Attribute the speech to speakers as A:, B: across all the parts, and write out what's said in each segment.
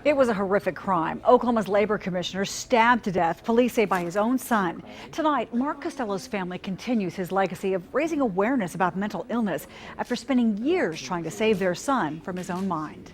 A: It was a horrific crime. Oklahoma's labor commissioner stabbed to death, police say by his own son. Tonight, Mark Costello's family continues his legacy of raising awareness about mental illness after spending years trying to save their son from his own mind.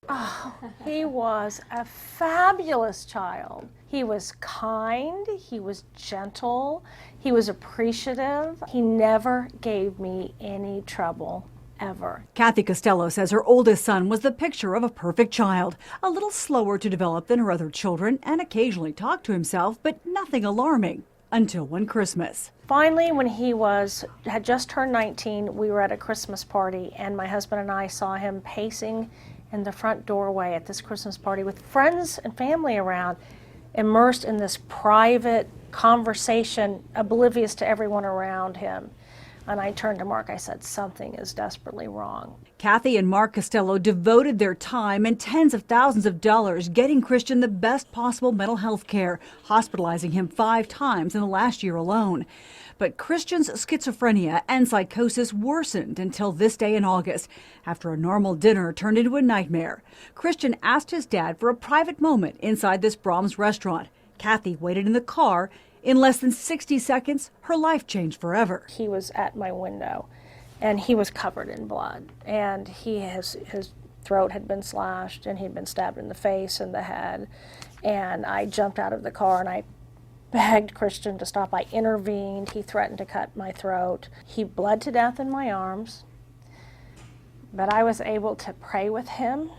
B: Oh, he was a fabulous child. He was kind, he was gentle, he was appreciative. He never gave me any trouble. Ever.
A: Cathy Costello says her oldest son was the picture of a perfect child, a little slower to develop than her other children and occasionally talked to himself, but nothing alarming until one Christmas.
B: Finally, when he had just turned 19, we were at a Christmas party and my husband and I saw him pacing in the front doorway at this Christmas party with friends and family around, immersed in this private conversation, oblivious to everyone around him. And I turned to Mark, I said, something is desperately wrong.
A: Cathy and Mark Costello devoted their time and tens of thousands of dollars getting Christian the best possible mental health care, hospitalizing him 5 times in the last year alone. But Christian's schizophrenia and psychosis worsened until this day in August, after a normal dinner turned into a nightmare. Christian asked his dad for a private moment inside this Brahms restaurant. Cathy waited in the car. In less than 60 seconds, her life changed forever.
B: He was at my window, and he was covered in blood, and his throat had been slashed, and he'd been stabbed in the face and the head. And I jumped out of the car, and I begged Christian to stop. I intervened. He threatened to cut my throat. He bled to death in my arms, but I was able to pray with him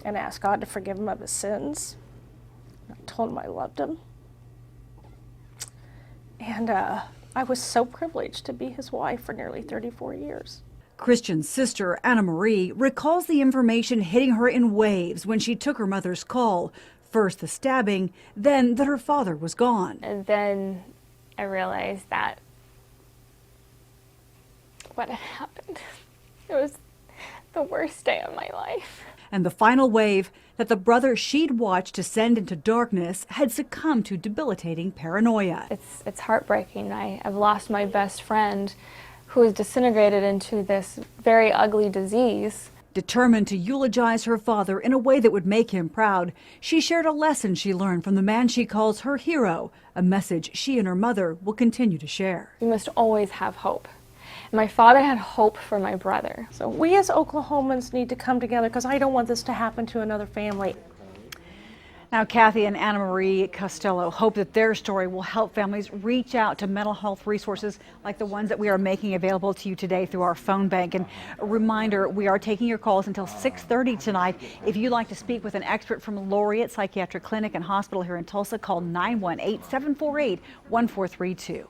B: and ask God to forgive him of his sins. I told him I loved him. And I was so privileged to be his wife for nearly 34 years.
A: Christian's sister, Anna Marie, recalls the information hitting her in waves when she took her mother's call. First the stabbing, then that her father was gone.
C: And then I realized that what had happened, it was the worst day of my life.
A: And the final wave, that the brother she'd watched descend into darkness had succumbed to debilitating paranoia.
C: It's heartbreaking. I've lost my best friend who was disintegrated into this very ugly disease.
A: Determined to eulogize her father in a way that would make him proud, she shared a lesson she learned from the man she calls her hero, a message she and her mother will continue to share.
C: We must always have hope. My father had hope for my brother.
B: So we as Oklahomans need to come together because I don't want this to happen to another family.
A: Now, Cathy and Anna Marie Costello hope that their story will help families reach out to mental health resources like the ones that we are making available to you today through our phone bank. And a reminder, we are taking your calls until 6:30 tonight. If you'd like to speak with an expert from Laureate Psychiatric Clinic and Hospital here in Tulsa, call 918-748-1432.